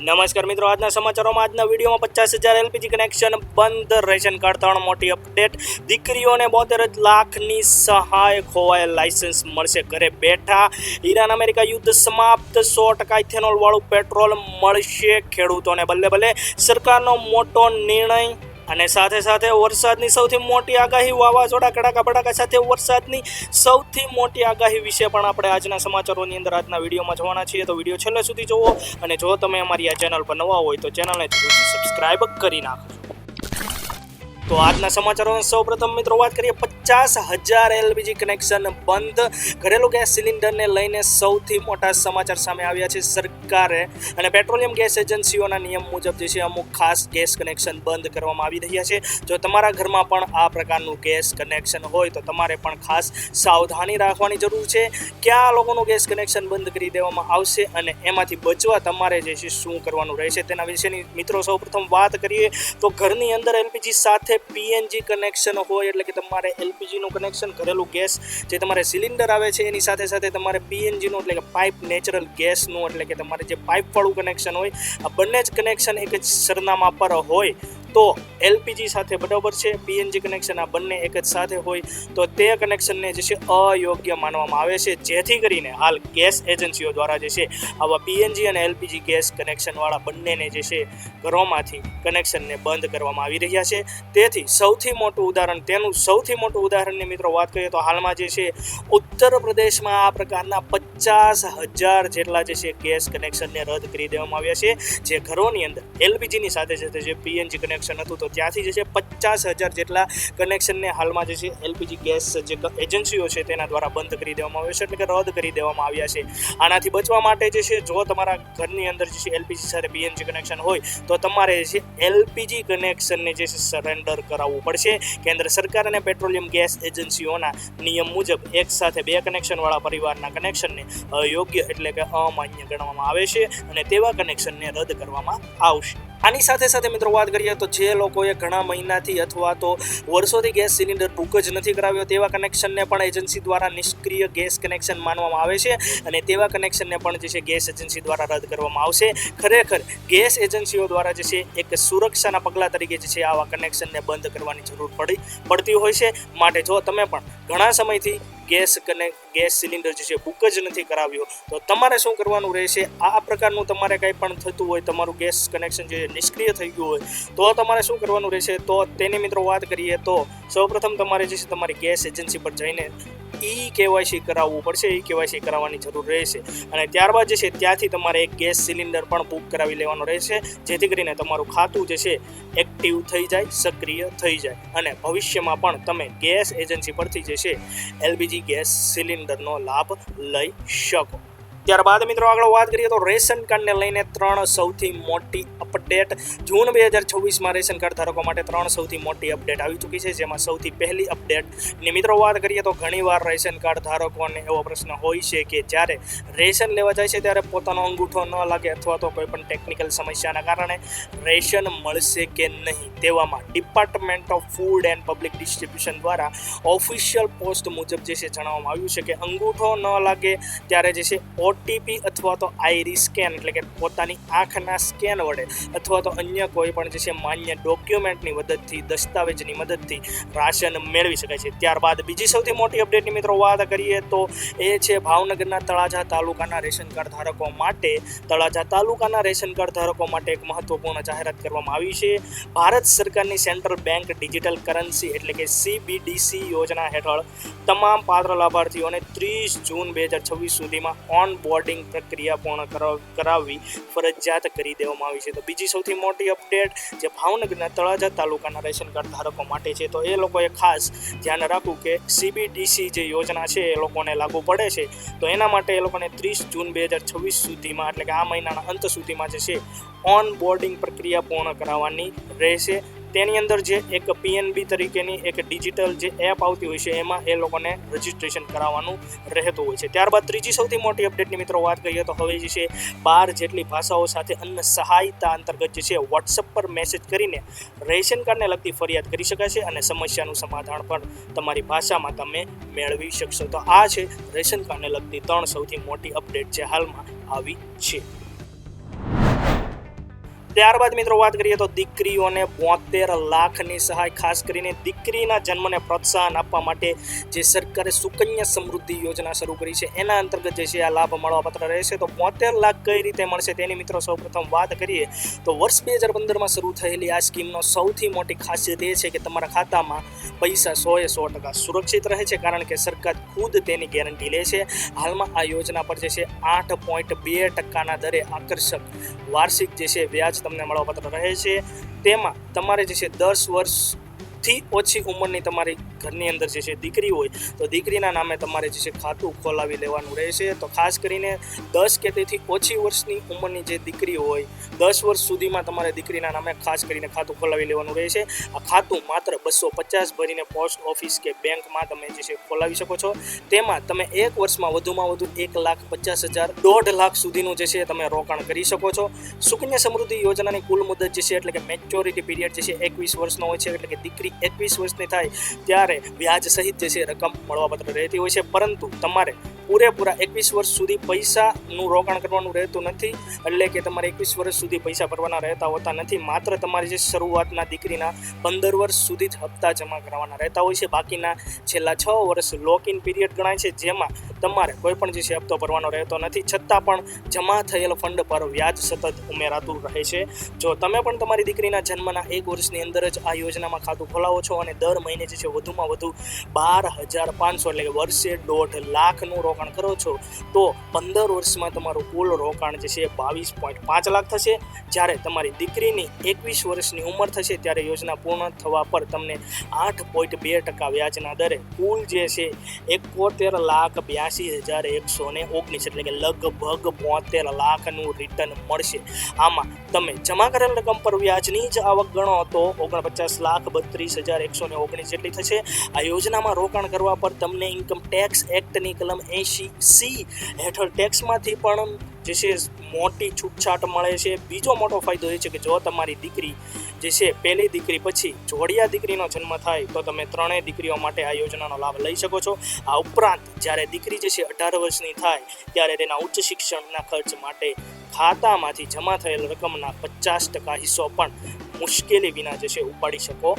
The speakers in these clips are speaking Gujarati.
નમસ્કાર મિત્રો, આજના સમાચારોમાં આજના વિડીયોમાં 50,000 એલપીજી કનેક્શન બંધ, રેશન કાર્ડ 3 મોટી અપડેટ, દીકરીઓને 72 લાખની સહાય, ખોવાયેલ લાયસન્સ મળશે ઘરે બેઠા, ઈરાન અમેરિકા યુદ્ધ સમાપ્ત, 100% ઇથેનોલ વાળું પેટ્રોલ મળશે ખેડૂતોને, બલ્લે બલ્લે સરકારનો મોટો નિર્ણય અને સાથે સાથે વરસાદની સૌથી મોટી આગાહી, વાવાઝોડા કડાકા ભડાકા સાથે વરસાદની સૌથી મોટી આગાહી વિશે પણ આપણે આજના સમાચારોની અંદર આજના વિડીયોમાં જોવાના છીએ. તો વિડીયો છેલ્લે સુધી જુઓ અને જો તમે અમારી આ ચેનલ પર નવા હોય તો ચેનલને જરૂરથી સબસ્ક્રાઈબ કરી નાખો. તો આજના સમાચારોમાં સૌપ્રથમ મિત્રો વાત કરીએ 50,000 એલપીજી કનેક્શન બંધ, ઘરેલું ગેસ સિલિન્ડરને લઈને સૌથી મોટા સમાચાર સામે આવ્યા છે. સરકારે અને પેટ્રોલિયમ ગેસ એજન્સીઓના નિયમ મુજબ જે છે અમુક ખાસ ગેસ કનેક્શન બંધ કરવામાં આવી રહ્યા છે. જો તમારા ઘરમાં પણ આ પ્રકારનું ગેસ કનેક્શન હોય તો તમારે પણ ખાસ સાવધાની રાખવાની જરૂર છે. ક્યાં લોકોનું ગેસ કનેક્શન બંધ કરી દેવામાં આવશે અને એમાંથી બચવા તમારે જે છે શું કરવાનું રહેશે તેના વિશેની મિત્રો સૌપ્રથમ વાત કરીએ તો ઘરની અંદર એલપીજી સાથે પીએનજી કનેક્શન હોય એટલે કે તમારે એલપીજીનું કનેક્શન, ઘરેલું ગેસ જે તમારે સિલિન્ડર આવે છે એની સાથે સાથે તમારે પીએનજીનું એટલે કે પાઇપ નેચરલ ગેસનું એટલે કે તમારે જે પાઇપવાળું કનેક્શન હોય, આ બંને જ કનેક્શન એક જ સરનામા પર હોય તો એલપીજી સાથે બરાબર છે. પીએનજી કનેક્શન આ બંને એક જ સાથે હોય તો તે કનેક્શનને જે છે અયોગ્ય માનવામાં આવે છે, જેથી કરીને હાલ ગેસ એજન્સીઓ દ્વારા જે છે આવા પીએનજી અને એલપીજી ગેસ કનેક્શનવાળા બંનેને જે છે ઘરોમાંથી કનેક્શનને બંધ કરવામાં આવી રહ્યા છે. તેથી સૌથી મોટું ઉદાહરણની મિત્રો વાત કરીએ તો હાલમાં જે છે ઉત્તર પ્રદેશમાં આ પ્રકારના 50,000 જેટલા જે છે ગેસ કનેક્શનને રદ કરી દેવામાં આવ્યા છે. જે ઘરોની અંદર એલપીજીની સાથે સાથે જે પીએનજી કનેક્શન હતું તો ત્યાંથી જે છે 50,000 જેટલા કનેક્શનને હાલમાં જે છે એલપીજી ગેસ જે એજન્સીઓ છે તેના દ્વારા બંધ કરી દેવામાં આવ્યો છે, એટલે કે રદ કરી દેવામાં આવ્યા છે. આનાથી બચવા માટે જે છે જો તમારા ઘરની અંદર જે છે એલપીજી સાથે પીએનજી કનેક્શન હોય તો તમારે જે છે એલપીજી કનેક્શનને જે છે સરેન્ડર કરાવવું પડશે. કેન્દ્ર સરકાર અને પેટ્રોલિયમ ગેસ એજન્સીઓના નિયમ મુજબ એક સાથે 2 કનેક્શનવાળા પરિવારના કનેક્શનને અયોગ્ય એટલે કે અમાન્ય ગણવામાં આવે છે અને તેવા કનેક્શનને રદ કરવામાં આવશે. આની સાથે સાથે મિત્રો વાત કરીએ તો જે લોકોએ ઘણા મહિનાથી અથવા તો વર્ષોથી ગેસ સિલિન્ડર બુક જ નથી કરાવ્યો તેવા કનેક્શનને પણ એજન્સી દ્વારા નિષ્ક્રિય ગેસ કનેક્શન માનવામાં આવે છે અને તેવા કનેક્શનને પણ જે છે ગેસ એજન્સી દ્વારા રદ કરવામાં આવશે. ખરેખર ગેસ એજન્સીઓ દ્વારા જે છે એક સુરક્ષાના પગલાં તરીકે જે છે આવા કનેક્શનને બંધ કરવાની જરૂર પડતી હોય છે. માટે જો તમે પણ ઘણા સમયથી ગેસ સિલિન્ડર જે છે બુક જ નથી કરાવ્યો તો તમારે શું કરવાનું રહેશે, આ પ્રકારનું તમારે કંઈ પણ થતું હોય, તમારું ગેસ કનેક્શન જે નિષ્ક્રિય થઈ ગયું હોય તો તમારે શું કરવાનું રહેશે, તો તેની મિત્રો વાત કરીએ તો સૌપ્રથમ તમારે જે છે તમારી ગેસ એજન્સી પર જઈને કેવાયસી કરાવવું પડશે. કેવાયસી કરાવવાની જરૂર રહેશે અને ત્યારબાદ જે છે ત્યાંથી તમારે એક ગેસ સિલિન્ડર પણ બુક કરાવી લેવાનો રહેશે, જેથી કરીને તમારું ખાતું જે છે એક્ટિવ થઈ જાય, સક્રિય થઈ જાય અને ભવિષ્યમાં પણ તમે ગેસ એજન્સી પરથી જે છે એલપીજી ગેસ સિલિન્ડરનો લાભ લઈ શકો. ત્યારબાદ મિત્રો આગળ વાત કરીએ તો રેશન કાર્ડને લઈને 3 સૌથી મોટી અપડેટ. જૂન 2026માં રેશન કાર્ડ ધારકો માટે 3 સૌથી મોટી અપડેટ આવી ચૂકી છે. જેમાં સૌથી પહેલી અપડેટની મિત્રો વાત કરીએ તો ઘણીવાર રેશન કાર્ડ ધારકોને એવો પ્રશ્ન હોય છે કે જ્યારે રેશન લેવા જાય છે ત્યારે પોતાનો અંગૂઠો ન લાગે અથવા તો કોઈ પણ ટેકનિકલ સમસ્યાના કારણે રેશન મળશે કે નહીં. તેવામાં department of food and public distribution દ્વારા ઓફિશિયલ પોસ્ટ મુજબ જે છે જણાવવામાં આવ્યું છે કે અંગૂઠો ન લાગે ત્યારે જે છે ઓટીપી અથવા તો આઈરિસ સ્કેન એટલે કે પોતાની આંખના સ્કેન વડે અથવા તો અન્ય કોઈ પણ જે છે માન્ય ડોક્યુમેન્ટની મદદથી, દસ્તાવેજની મદદથી રાશન મેળવી શકાય છે. ત્યારબાદ બીજી સૌથી મોટી અપડેટની મિત્રો વાત કરીએ તો એ છે ભાવનગરના તળાજા તાલુકાના રેશન કાર્ડ ધારકો માટે. તળાજા તાલુકાના રેશન કાર્ડ ધારકો માટે એક મહત્વપૂર્ણ જાહેરાત કરવામાં આવી છે. ભારત સરકારની સેન્ટ્રલ બેંક ડિજિટલ કરન્સી એટલે કે CBDC યોજના હેઠળ તમામ પાત્ર લાભાર્થીઓને 30 જૂન 2026 સુધીમાં બોર્ડિંગ પ્રક્રિયા પૂર્ણ કરાવવી ફરજિયાત કરી દેવામાં આવી છે. તો બીજી સૌથી મોટી અપડેટ જે ભાવનગરના તળાજા તાલુકાના રેશન કાર્ડ ધારકો માટે છે તો એ લોકોએ ખાસ ધ્યાન રાખવું કે CBDC જે યોજના છે એ લોકોને લાગુ પડે છે તો એના માટે એ લોકોને 30 જૂન 2026 સુધીમાં એટલે કે આ મહિનાના અંત સુધીમાં જે છે બોર્ડિંગ પ્રક્રિયા પૂર્ણ કરાવવાની રહેશે. તેની અંદર જે એક પીએનબી તરીકેની એક ડિજિટલ જે એપ આવતી હોય છે એમાં એ લોકોને રજિસ્ટ્રેશન કરાવવાનું રહેતું હોય છે. ત્યારબાદ ત્રીજી સૌથી મોટી અપડેટની મિત્રો વાત કરીએ તો હવે જે છે 12 જેટલી ભાષાઓ સાથે અન્ન સહાયતા અંતર્ગત જે છે વોટ્સઅપ પર મેસેજ કરીને રેશન કાર્ડને લગતી ફરિયાદ કરી શકાશે અને સમસ્યાનું સમાધાન પણ તમારી ભાષામાં તમે મેળવી શકશો. તો આ છે રેશન કાર્ડને લગતી 3 સૌથી મોટી અપડેટ જે હાલમાં આવી છે. ત્યારબાદ મિત્રો વાત કરીએ તો દીકરીઓને 72 લાખની સહાય, ખાસ કરીને દીકરીના જન્મને પ્રોત્સાહન આપવા માટે જે સરકારે સુકન્યા સમૃદ્ધિ યોજના શરૂ કરી છે એના અંતર્ગત જે છે આ લાભ મળવાપાત્ર રહેશે. તો 72 લાખ કઈ રીતે મળશે તેની મિત્રો સૌપ્રથમ વાત કરીએ તો વર્ષ 2015માં શરૂ થયેલી આ સ્કીમનો સૌથી મોટી ખાસિયત એ છે કે તમારા ખાતામાં પૈસા 100% સુરક્ષિત રહે છે, કારણ કે સરકાર ખુદ તેની ગેરંટી લે છે. હાલમાં આ યોજના પર જે છે 8.2% દરે આકર્ષક વાર્ષિક જે છે વ્યાજ તમને મળવાપાત્ર રહે છે. તેમાં તમારે જે છે 10 વર્ષથી ઓછી ઉંમરની તમારી ઘરની અંદર જે છે દીકરી હોય તો દીકરીના નામે તમારે જે છે ખાતું ખોલાવી લેવાનું રહેશે. તો ખાસ કરીને 10 કે તેથી ઓછી વર્ષની ઉંમરની જે દીકરી હોય 10 વર્ષ સુધીમાં તમારે દીકરીના નામે ખાસ કરીને ખાતું ખોલાવી લેવાનું રહેશે. આ ખાતું માત્ર 250 ભરીને પોસ્ટ ઓફિસ કે બેંકમાં તમે જે છે ખોલાવી શકો છો. તેમાં તમે એક વર્ષમાં વધુમાં વધુ 1,50,000 1.5 લાખ સુધીનું જે છે તમે રોકાણ કરી શકો છો. સુકન્યા સમૃદ્ધિ યોજનાની કુલ મુદત જે છે એટલે કે મેચ્યોરિટી પીરિયડ જે છે 21 વર્ષનો હોય છે, એટલે કે દીકરી 21 વર્ષની થાય ત્યારે વ્યાજ સહિત જે છે રકમ મળવાપાત્ર રહેતી હોય છે. પરંતુ તમારે પૂરેપૂરા 21 વર્ષ સુધી પૈસાનું રોકાણ કરવાનું રહેતું નથી, એટલે કે તમારે 21 વર્ષ સુધી પૈસા ભરવાના રહેતા હોતા નથી. માત્ર તમારે જે શરૂઆતના દીકરીના 15 વર્ષ સુધી જ હપ્તા જમા કરવાના રહેતા હોય છે. બાકીના છેલ્લા 6 વર્ષ લોક ઇન પીરિયડ ગણાય છે, જેમાં તમારે કોઈ પણ જે છે હપ્તો ભરવાનો રહેતો નથી, છતાં પણ જમા થયેલ ફંડ પર વ્યાજ સતત ઉમેરાતું રહે છે. જો તમે પણ તમારી દીકરીના જન્મના 1 વર્ષની અંદર જ આ યોજનામાં ખાતું ખોલાવો છો અને દર મહિને જે છે વધુમાં વધુ 12,500 એટલે કે વર્ષે 1.5 લાખનું રોકાણ કરો છો તો 15 વર્ષમાં તમારું કુલ રોકાણ જે છે 22.5 લાખ થશે. જ્યારે તમારી દીકરીની 21 વર્ષની ઉંમર થશે ત્યારે યોજના પૂર્ણ થવા પર તમને 8.2% વ્યાજના દરે કુલ જે છે 71,82,119 એટલે કે લગભગ 72 લાખનું રિટર્ન મળશે. આમાં તમે જમા કરેલ રકમ પર વ્યાજની જ આવક ગણો તો 49,32,119 જેટલી થશે. આ યોજનામાં રોકાણ કરવા પર તમને ઇન્કમ ટેક્સ એક્ટની કલમ 80C હેઠળ ટેક્સમાંથી પણ જે છે મોટી છૂટછાટ મળે છે. બીજો મોટો ફાયદો એ છે કે જો તમારી દીકરી જે છે પહેલી દીકરી પછી જોડિયા દીકરીનો જન્મ થાય તો તમે 3 દીકરીઓ માટે આ યોજનાનો લાભ લઈ શકો છો. આ ઉપરાંત જ્યારે દીકરી જે છે 18 વર્ષની થાય ત્યારે તેના ઉચ્ચ શિક્ષણના ખર્ચ માટે ખાતામાંથી જમા થયેલ રકમના 50% હિસ્સો પણ મુશ્કેલી વિના જે છે ઉપાડી શકો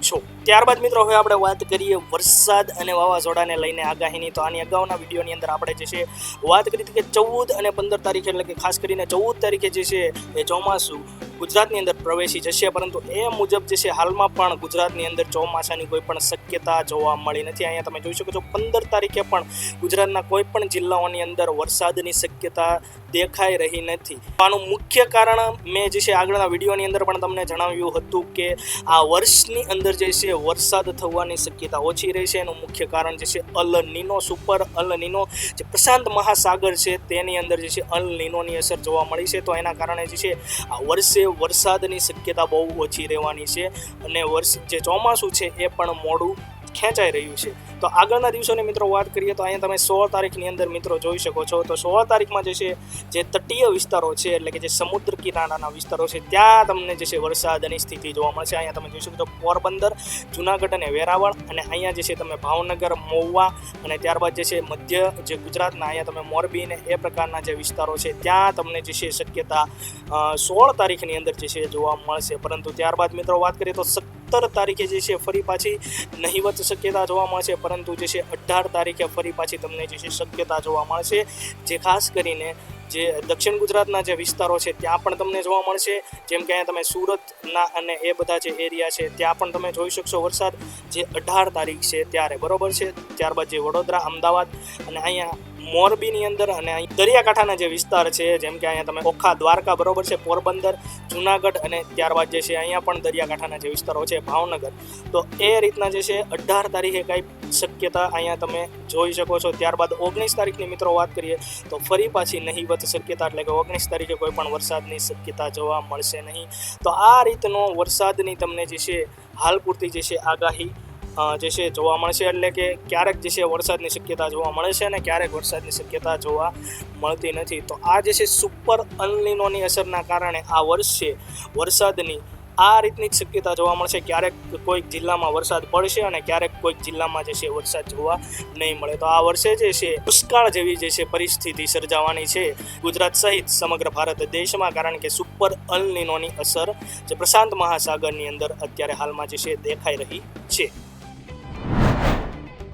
છો. ત્યારબાદ મિત્રો હવે આપણે વાત કરીએ વરસાદ અને વાવાઝોડાને લઈને આગાહીની. તો આની અગાઉના વિડીયોની અંદર આપણે જે છે વાત કરી હતી કે 14 અને 15 તારીખે એટલે કે ખાસ કરીને 14 તારીખે જે છે એ ચોમાસું ગુજરાતની અંદર પ્રવેશી જશે, પરંતુ એ મુજબ જે છે હાલમાં પણ ગુજરાતની અંદર ચોમાસાની કોઈ પણ શક્યતા જોવા મળી નથી. અહીંયા તમે જોઈ શકો છો 15 તારીખે પણ ગુજરાતના કોઈ પણ જિલ્લાઓની અંદર વરસાદની શક્યતા દેખાઈ રહી નથી. આનું મુખ્ય કારણ મેં જે છે આગળના વિડીયોની અંદર પણ તમને જણાવ્યું હતું કે આ વર્ષની અંદર જે છે વરસાદ થવાની શક્યતા ઓછી રહેશે. એનું મુખ્ય કારણ જે છે અલ નીનો સુપર અલ નીનો જે પ્રશાંત મહાસાગર છે તેની અંદર જે છે અલ નીનોની અસર જોવા મળી છે. તો એના કારણે જે છે આ વર્ષે વરસાદની શક્યતા બહુ ઓછી રહેવાની છે અને જે ચોમાસું છે એ પણ મોડું ખેંચાઈ રહ્યું છે. તો આગળના દિવસોની મિત્રો વાત કરીએ તો અહીંયા તમે 16 તારીખની અંદર મિત્રો જોઈ શકો છો. તો 16 તારીખમાં જે છે જે તટીય વિસ્તારો છે એટલે કે જે સમુદ્ર કિનારાના વિસ્તારો છે ત્યાં તમને જે છે વરસાદની સ્થિતિ જોવા મળશે. અહીંયા તમે જોઈ શકો છો પોરબંદર, જુનાગઢ અને વેરાવળ, અને અહીંયા જે છે તમે ભાવનગર, મહુવા અને ત્યારબાદ જે છે મધ્ય જે ગુજરાતના અહીંયા તમે મોરબી ને એ પ્રકારના જે વિસ્તારો છે ત્યાં તમને જે છે શક્યતા 16 તારીખની અંદર જે છે જોવા મળશે. પરંતુ ત્યારબાદ મિત્રો વાત કરીએ તો 17 તારીખે જે છે ફરી પાછી નહિવત શક્યતા જોવા મળશે, પરંતુ જે છે 18 તારીખે ફરી પાછી તમને જે છે શક્યતા જોવા મળશે. જે ખાસ કરીને જે દક્ષિણ ગુજરાતના જે વિસ્તારો છે ત્યાં પણ તમને જોવા મળશે, જેમ કે અહીંયા તમે સુરતના અને એ બધા જે એરિયા છે ત્યાં પણ તમે જોઈ શકશો વરસાદ જે 18 તારીખ છે ત્યારે, બરોબર છે. ત્યારબાદ જે વડોદરા, અમદાવાદ અને અહીંયા મોરબીની અંદર અને અહીં દરિયાકાંઠાના જે વિસ્તાર છે જેમ કે અહીંયા તમે ઓખા, દ્વારકા, બરોબર છે, પોરબંદર, જુનાગઢ અને ત્યારબાદ જે છે અહીંયા પણ દરિયાકાંઠાના જે વિસ્તારો છે ભાવનગર. તો એ રીતના જે છે 18 તારીખે કાંઈ શક્યતા અહીંયા તમે જોઈ શકો છો. ત્યારબાદ 19 તારીખની મિત્રો વાત કરીએ તો ફરી પાછી નહિવત શક્યતા, એટલે કે 19 તારીખે કોઈ પણ વરસાદની શક્યતા જોવા મળશે નહીં. તો આ રીતનો વરસાદની તમને જે છે હાલ પૂરતી જે છે આગાહી જે છે જોવા મળશે, એટલે કે ક્યારેક જે છે વરસાદની શક્યતા જોવા મળે છે અને ક્યારેક વરસાદની શક્યતા જોવા મળતી નથી. તો આ જે છે સુપર અલ નીનોની અસરના કારણે આ વર્ષે વરસાદની આ રીતની જ શક્યતા જોવા મળશે. ક્યારેક કોઈક જિલ્લામાં વરસાદ પડશે અને ક્યારેક કોઈક જિલ્લામાં જે છે વરસાદ જોવા નહીં મળે. તો આ વર્ષે જે છે દુષ્કાળ જેવી જે છે પરિસ્થિતિ સર્જાવાની છે ગુજરાત સહિત સમગ્ર ભારત દેશમાં, કારણ કે સુપર અલ નીનોની અસર જે પ્રશાંત મહાસાગરની અંદર અત્યારે હાલમાં જે છે દેખાઈ રહી છે.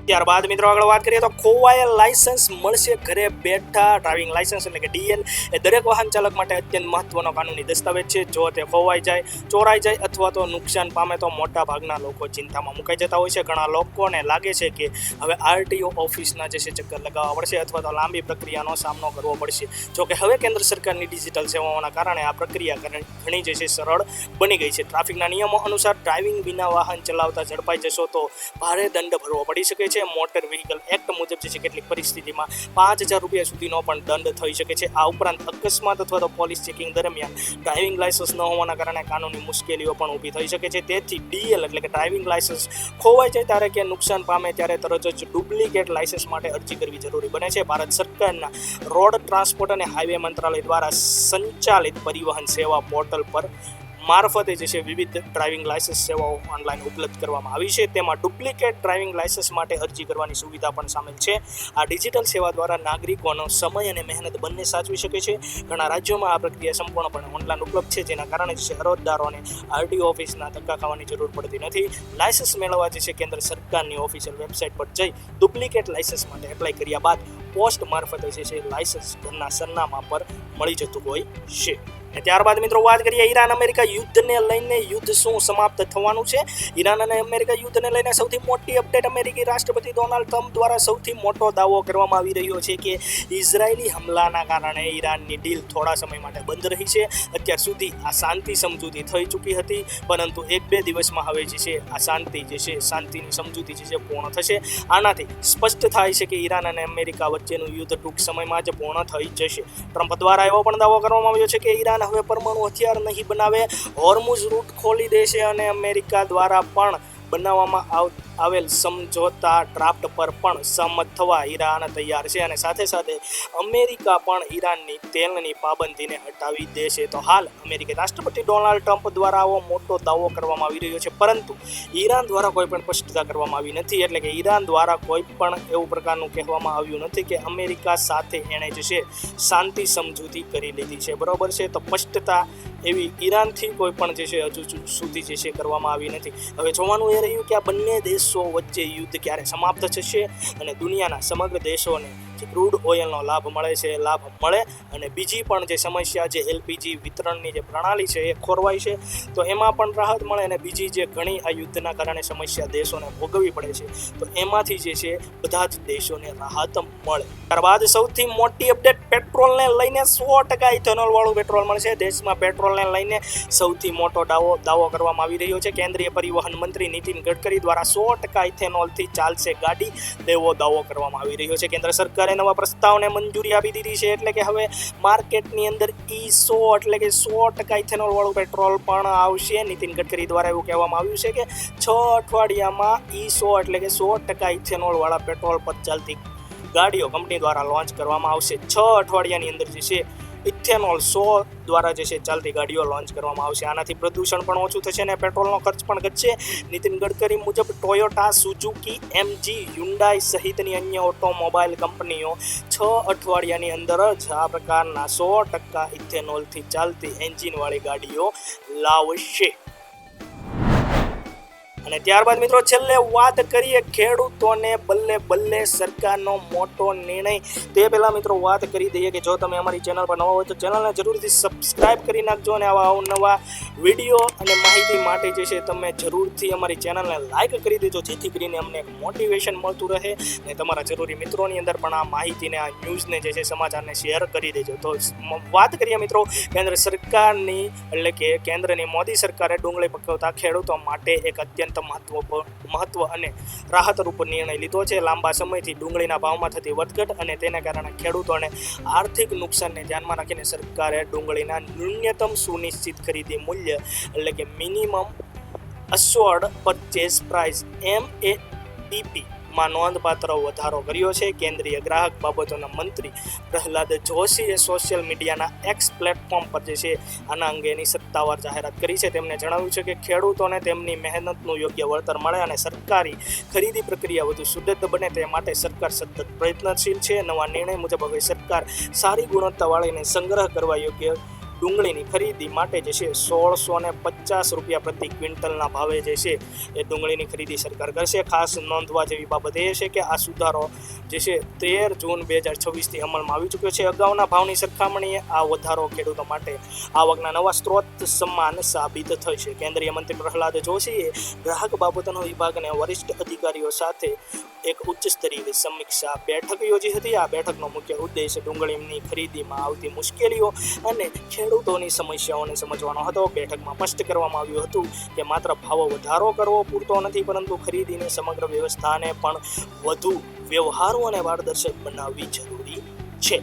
ત્યારબાદ મિત્રો આગળ વાત કરીએ તો ખોવાયેલ લાયસન્સ મળશે ઘરે બેઠા. ડ્રાઇવિંગ લાયસન્સ એટલે કે ડીએલ એ દરેક વાહન ચાલક માટે અત્યંત મહત્વનો કાનૂની દસ્તાવેજ છે. જો તે ખોવાઈ જાય, ચોરાઈ જાય અથવા તો નુકસાન પામે તો મોટા ભાગના લોકો ચિંતામાં મુકાઈ જતા હોય છે. ઘણા લોકોને લાગે છે કે હવે આરટીઓ ઓફિસના જે છે ચક્કર લગાવવા પડશે અથવા તો લાંબી પ્રક્રિયાનો સામનો કરવો પડશે. જો કે હવે કેન્દ્ર સરકારની ડિજિટલ સેવાઓના કારણે આ પ્રક્રિયા ઘણી જે છે સરળ બની ગઈ છે. ટ્રાફિકના નિયમો અનુસાર ડ્રાઇવિંગ વિના વાહન ચલાવતા ઝડપાઈ જશો તો ભારે દંડ ભરવો પડી શકે છે. મોટર વ્હીકલ એક્ટ મુજબ જે છે કેટલીક પરિસ્થિતિમાં 5,000 રૂપિયા સુધીનો પણ દંડ થઈ શકે છે. આ ઉપરાંત અકસ્માત અથવા તો પોલીસ ચેકિંગ દરમિયાન ડ્રાઇવિંગ લાયસન્સ ન હોવાના કારણે કાનૂની મુશ્કેલીઓ પણ ઊભી થઈ શકે છે. તેથી ડીએલ એટલે કે ડ્રાઇવિંગ લાયસન્સ ખોવાઈ જાય ત્યારે કે નુકસાન પામે ત્યારે તરત જ ડુપ્લિકેટ લાયસન્સ માટે અરજી કરવી જરૂરી બને છે. ભારત સરકારના રોડ ટ્રાન્સપોર્ટ અને હાઈવે મંત્રાલય દ્વારા સંચાલિત પરિવહન સેવા પોર્ટલ પર મારફતે જે છે વિવિધ ડ્રાઇવિંગ લાયસન્સ સેવાઓ ઓનલાઈન ઉપલબ્ધ કરવામાં આવી છે. તેમાં ડુપ્લિકેટ ડ્રાઇવિંગ લાયસન્સ માટે અરજી કરવાની સુવિધા પણ સામેલ છે. આ ડિજિટલ સેવા દ્વારા નાગરિકોનો સમય અને મહેનત બંને સાચવી શકે છે. ઘણા રાજ્યોમાં આ પ્રક્રિયા સંપૂર્ણપણે ઓનલાઈન ઉપલબ્ધ છે, જેના કારણે જે છે અરજદારોને આરટીઓ ઓફિસના ધક્કા ખાવાની જરૂર પડતી નથી. લાયસન્સ મેળવવા જે છે કેન્દ્ર સરકારની ઓફિશિયલ વેબસાઇટ પર જઈ ડુપ્લિકેટ લાયસન્સ માટે એપ્લાય કર્યા બાદ પોસ્ટ મારફતે જે છે લાયસન્સ ઘરના સરનામા પર મળી જતું હોય છે. ત્યારબાદ મિત્રો વાત કરીએ ઈરાન અમેરિકા યુદ્ધને લઈને. યુદ્ધ શું સમાપ્ત થવાનું છે? ઈરાન અને અમેરિકા યુદ્ધને લઈને સૌથી મોટી અપડેટ. અમેરિકી રાષ્ટ્રપતિ ડોનાલ્ડ ટ્રમ્પ દ્વારા સૌથી મોટો દાવો કરવામાં આવી રહ્યો છે કે ઇઝરાયેલી હમલાના કારણે ઈરાનની ડીલ થોડા સમય માટે બંધ રહી છે. અત્યાર સુધી આ શાંતિ સમજૂતી થઈ ચૂકી હતી, પરંતુ 1-2 દિવસમાં હવે જે છે આ શાંતિની સમજૂતી જે છે પૂર્ણ થશે. આનાથી સ્પષ્ટ થાય છે કે ઈરાન અને અમેરિકા વચ્ચેનું યુદ્ધ ટૂંક સમયમાં જ પૂર્ણ થઈ જશે. ટ્રમ્પ દ્વારા એવો પણ દાવો કરવામાં આવ્યો છે કે ઈરાન હવે પરમાણુ હથિયાર નહીં બનાવે, હોર્મુઝ રૂટ ખોલી દેશે અને અમેરિકા દ્વારા પણ બનાવવામાં આવેલ સમજોતા ડ્રાફ્ટ પર પણ સહમત થવા ઈરાન તૈયાર છે. અને સાથે સાથે અમેરિકા પણ ઈરાનની તેલની પાબંદીને હટાવી દેશે. તો હાલ અમેરિકી રાષ્ટ્રપતિ ડોનાલ્ડ ટ્રમ્પ દ્વારા આવો મોટો દાવો કરવામાં આવી રહ્યો છે, પરંતુ ઈરાન દ્વારા કોઈ પણ સ્પષ્ટતા કરવામાં આવી નથી. એટલે કે ઈરાન દ્વારા કોઈ પણ એવું પ્રકારનું કહેવામાં આવ્યું નથી કે અમેરિકા સાથે એણે જે છે શાંતિ સમજૂતી કરી લીધી છે. બરોબર છે, તો સ્પષ્ટતા એવી ઈરાનથી કોઈ પણ જે છે હજુ સુધી જે છે કરવામાં આવી નથી. હવે જોવાનું એ રહ્યું કે આ બંને દેશો વચ્ચે યુદ્ધ ક્યારે સમાપ્ત થશે અને દુનિયાના સમગ્ર દેશોને જે ક્રૂડ ઓઇલનો લાભ મળે અને બીજી પણ જે સમસ્યા જે એલપીજી વિતરણની જે પ્રણાલી છે એ ખોરવાય છે તો એમાં પણ રાહત મળે, અને બીજી જે ઘણી આ યુદ્ધના કારણે સમસ્યા દેશોને ભોગવવી પડે છે તો એમાંથી જે છે બધા જ દેશોને રાહત મળે. ત્યારબાદ સૌથી મોટી અપડેટ, પેટ્રોલને લઈને 100% ઇથેનોલ વાળું પેટ્રોલ મળશે. દેશમાં પેટ્રોલને લઈને સૌથી મોટો દાવો કરવામાં આવી રહ્યો છે. કેન્દ્રીય પરિવહન મંત્રી નીતિન ગડકરી દ્વારા 100% ઇથેનોલથી ચાલશે ગાડી તેવો દાવો કરવામાં આવી રહ્યો છે. કેન્દ્ર સરકારે નવા પ્રસ્તાવને મંજૂરી આપી દીધી છે, એટલે કે હવે માર્કેટની અંદર E100 એટલે કે 100% ઇથેનોલ વાળું પેટ્રોલ પણ આવશે. નીતિન ગડકરી દ્વારા એવું કહેવામાં આવ્યું છે કે 6 અઠવાડિયામાં E100 એટલે કે 100% ઇથેનોલ વાળા પેટ્રોલ પર ચાલતી ગાડીઓ કંપની દ્વારા લોન્ચ કરવામાં આવશે. 6 અઠવાડિયાની અંદર જે છે ઇથેનોલ 100 દ્વારા જે છે ચાલતી ગાડીઓ લોન્ચ કરવામાં આવશે. આનાથી પ્રદૂષણ પણ ઓછું થશે અને પેટ્રોલનો ખર્ચ પણ ઘટશે. નીતિન ગડકરી મુજબ ટોયોટા, સુઝુકી, એમજી, હ્યુન્ડાઈ સહિતની અન્ય ઓટોમોબાઈલ કંપનીઓ 6 અઠવાડિયાની અંદર જ આ પ્રકારના 100% ઇથેનોલથી ચાલતી એન્જિનવાળી ગાડીઓ લાવશે. અને ત્યારબાદ મિત્રો છેલ્લે વાત કરીએ ખેડૂતોને બલ્લે સરકારનો મોટો નિર્ણય. તે પહેલાં મિત્રો વાત કરી દઈએ કે જો તમે અમારી ચેનલ પર નવા હોય તો ચેનલને જરૂરથી સબસ્ક્રાઈબ કરી નાખજો, અને આવા અવનવા વિડીયો અને માહિતી માટે જે છે તમે જરૂરથી અમારી ચેનલને લાઈક કરી દેજો, જેથી કરીને અમને એક મોટિવેશન મળતું રહે અને તમારા જરૂરી મિત્રોની અંદર પણ આ માહિતીને, આ ન્યૂઝને જે છે સમાચારને શેર કરી દેજો. તો વાત કરીએ મિત્રો કેન્દ્ર સરકારની, એટલે કે કેન્દ્રની મોદી સરકારે ડુંગળી પકવતા ખેડૂતો માટે એક અત્યંત મહત્વ અને રાહતરૂપ નિર્ણય લીધો છે. લાંબા સમયથી ડુંગળીના ભાવમાં થતી વધઘટ અને તેના કારણે ખેડૂતોને આર્થિક નુકસાનને ધ્યાનમાં રાખીને સરકારે ડુંગળીના ન્યૂનતમ સુનિશ્ચિત ખરીદી મૂલ્ય એટલે કે minimum assured purchase price MAPP માં નોંધપાત્ર વધારો કર્યો છે. કેન્દ્રીય ગ્રાહક બાબતોના મંત્રી પ્રહલાદ જોશીએ સોશિયલ મીડિયાના એક્સ પ્લેટફોર્મ પર જે છે આના અંગેની સત્તાવાર જાહેરાત કરી છે. તેમણે જણાવ્યું છે કે ખેડૂતોને તેમની મહેનતનું યોગ્ય વળતર મળે અને સરકારી ખરીદી પ્રક્રિયા વધુ સુદૃઢ બને તે માટે સરકાર સતત પ્રયત્નશીલ છે. નવા નિર્ણય મુજબ હવે સરકાર સારી ગુણવત્તાવાળીને સંગ્રહ કરવા યોગ્ય ડુંગળીની ખરીદી માટે જે છે 1650 રૂપિયા પ્રતિ ક્વિન્ટલના ભાવે જે છે એ ડુંગળીની ખરીદી સરકાર કરશે. ખાસ નોંધવા જેવી બાબત એ છે કે આ સુધારો જે છે 13 જૂન 2026થી અમલમાં આવી ચૂક્યો છે. અગાઉના ભાવની સરખામણીએ આ વધારો ખેડૂતો માટે આવકના નવા સ્ત્રોત સમાન સાબિત થશે. કેન્દ્રીય મંત્રી પ્રહલાદ જોશીએ ગ્રાહક બાબતોના વિભાગના વરિષ્ઠ અધિકારીઓ સાથે એક ઉચ્ચ સ્તરીય સમીક્ષા બેઠક યોજી હતી. આ બેઠકનો મુખ્ય ઉદ્દેશ ડુંગળીની ખરીદીમાં આવતી મુશ્કેલીઓ અને ખેડૂતોની સમસ્યાઓને સમજવાનો હતો. બેઠકમાં સ્પષ્ટ કરવામાં આવ્યું હતું કે માત્ર ભાવો વધારો કરવો પૂરતો નથી, પરંતુ ખરીદીની સમગ્ર વ્યવસ્થાને પણ વધુ વ્યવહારુ અને પારદર્શક બનાવવી જરૂરી છે.